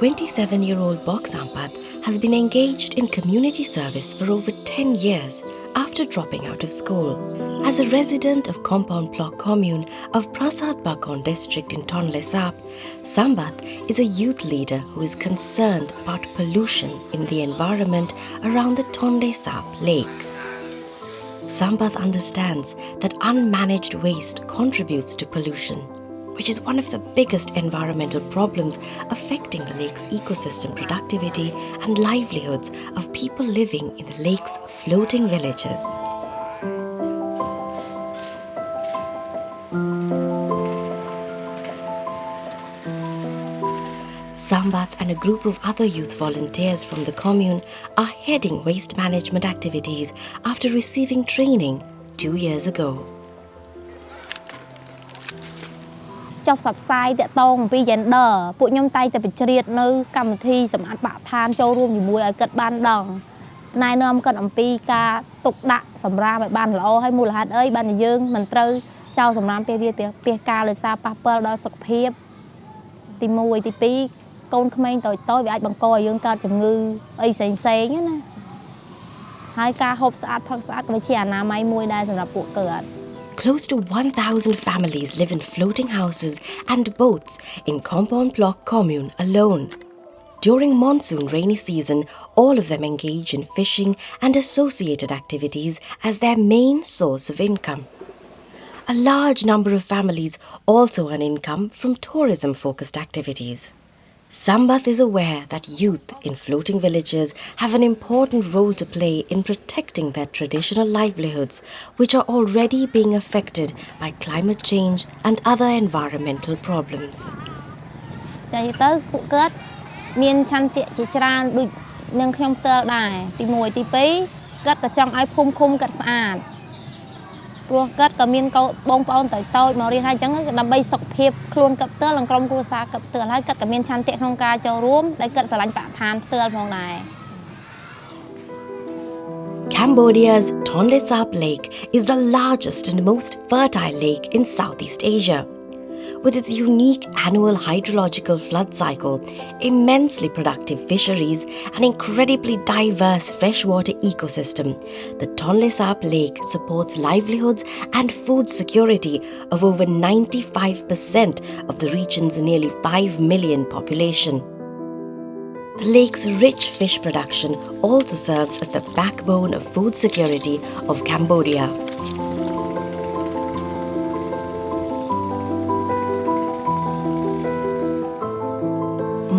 27-year-old Bok Sampath has been engaged in community service for over 10 years after dropping out of school. As a resident of Compound Block Commune of Prasad Bakon district in Tonle Sap, Sampath is a youth leader who is concerned about pollution in the environment around the Tonle Sap lake. Sampath understands that unmanaged waste contributes to pollution, which is one of the biggest environmental problems affecting the lake's ecosystem productivity and livelihoods of people living in the lake's floating villages. Sampath and a group of other youth volunteers from the commune are heading waste management activities after receiving training 2 years ago. ចុះផ្សព្វផ្សាយតាក់ទងអំពី gender ពួកខ្ញុំតែងតែបញ្ជ្រាបនៅកម្មវិធីសម្អាតបរិស្ថានចូលរួមជាមួយឲ្យគាត់បានដឹងណែនាំគាត់អំពីការទុកដាក់សម្រាមឲ្យបានល្អហើយមូលហេតុអីបានយើងមិនត្រូវចោលសម្រាមពាសកាលដោយសារប៉ះពាល់ដល់សុខភាពទី1ទី2កូនក្មេងតូចៗវាអាចបង្កឲ្យយើងកើតជំងឺអីផ្សេងៗណាហើយការហូបស្អាតផឹកស្អាតក៏ជាអនាម័យមួយដែរសម្រាប់ពួកគាត់ Close to 1,000 families live in floating houses and boats in Compound Block Commune alone. During monsoon rainy season, all of them engage in fishing and associated activities as their main source of income. A large number of families also earn income from tourism-focused activities. Sampath is aware that youth in floating villages have an important role to play in protecting their traditional livelihoods, which are already being affected by climate change and other environmental problems. ចា៎ទៅពួកគាត់មានឆន្ទៈជាច្រើនដូចនឹងខ្ញុំផ្ទាល់ដែរទី1ទី2គាត់ក៏ចង់ឲ្យភូមិឃុំគាត់ស្អាតព្រោះគាត់ក៏មានបងប្អូនតូចៗមករៀនហើយអញ្ចឹងដើម្បីសុខភាពខ្លួនគាត់ផ្ទាល់និងក្រុមគ្រួសារគាត់ផ្ទាល់ហើយគាត់ក៏មានឆន្ទៈក្នុងការចូលរួមដែលគាត់ស្រឡាញ់បរិស្ថានផ្ទាល់ផងដែរ Cambodia's Tonle Sap Lake is the largest and most fertile lake in Southeast Asia. With its unique annual hydrological flood cycle, immensely productive fisheries, and incredibly diverse freshwater ecosystem, the Tonle Sap Lake supports livelihoods and food security of over 95% of the region's nearly 5 million population. The lake's rich fish production also serves as the backbone of food security of Cambodia.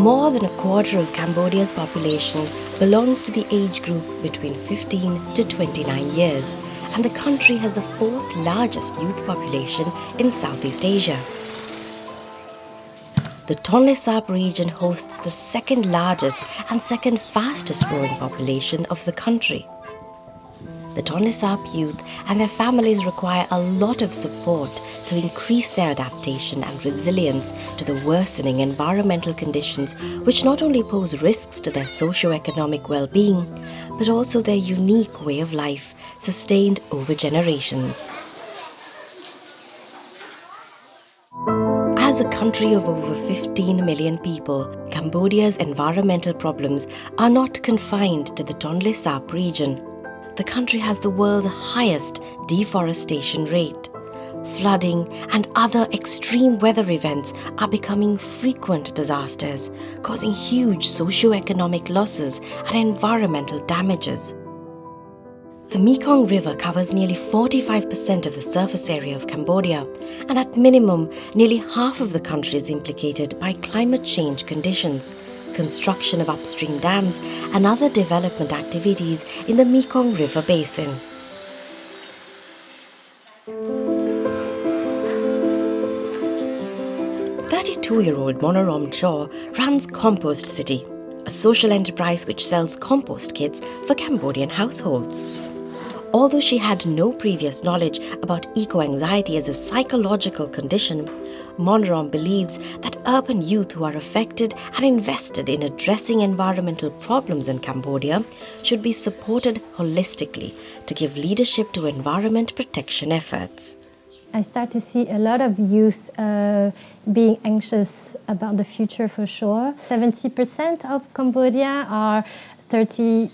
More than a quarter of Cambodia's population belongs to the age group between 15 to 29 years, and the country has the fourth largest youth population in Southeast Asia. The Tonle Sap region hosts the second largest and second fastest growing population of the country. The Tonle Sap youth and their families require a lot of support to increase their adaptation and resilience to the worsening environmental conditions which not only pose risks to their socio-economic well-being, but also their unique way of life sustained over generations. As a country of over 15 million people, Cambodia's environmental problems are not confined to the Tonle Sap region. The country has the world's highest deforestation rate. Flooding and other extreme weather events are becoming frequent disasters, causing huge socio-economic losses and environmental damages. The Mekong River covers nearly 45% of the surface area of Cambodia, and at minimum, nearly half of the country is implicated by climate change conditions, construction of upstream dams, and other development activities in the Mekong River basin. Year-old Monorom Chaw runs Compost City, a social enterprise which sells compost kits for Cambodian households. Although she had no previous knowledge about eco-anxiety as a psychological condition, Monrom believes that urban youth who are affected and invested in addressing environmental problems in Cambodia should be supported holistically to give leadership to environment protection efforts. I start to see a lot of youth being anxious about the future for sure. 70% of Cambodia are 30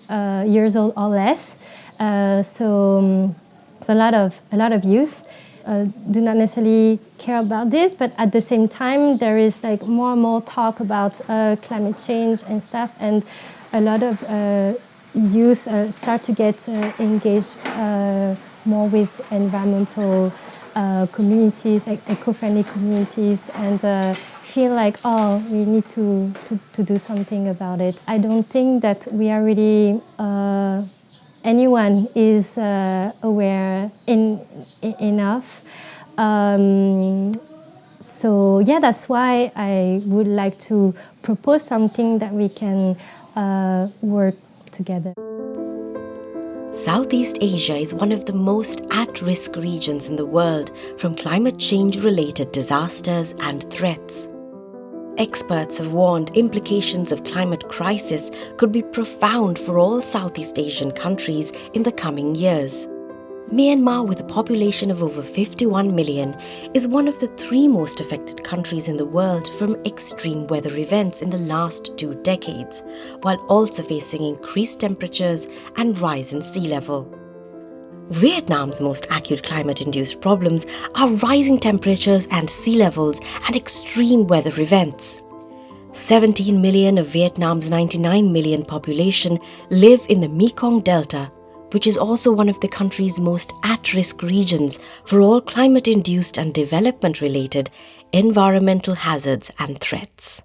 years old or less. So a lot of youth do not necessarily care about this, but at the same time there is like more and more talk about climate change and stuff, and a lot of youth start to get engaged more with environmental communities, like eco-friendly communities, and feel like, oh, we need to do something about it. I don't think that we are really anyone is aware enough. So yeah, that's why I would like to propose something that we can work together. Southeast Asia is one of the most at-risk regions in the world from climate change-related disasters and threats. Experts have warned implications of climate crisis could be profound for all Southeast Asian countries in the coming years. Myanmar, with a population of over 51 million, is one of the 3 most affected countries in the world from extreme weather events in the last 2 decades, while also facing increased temperatures and rise in sea level. Vietnam's most acute climate-induced problems are rising temperatures and sea levels and extreme weather events. 17 million of Vietnam's 99 million population live in the Mekong Delta, which is also one of the country's most at-risk regions for all climate-induced and development-related environmental hazards and threats.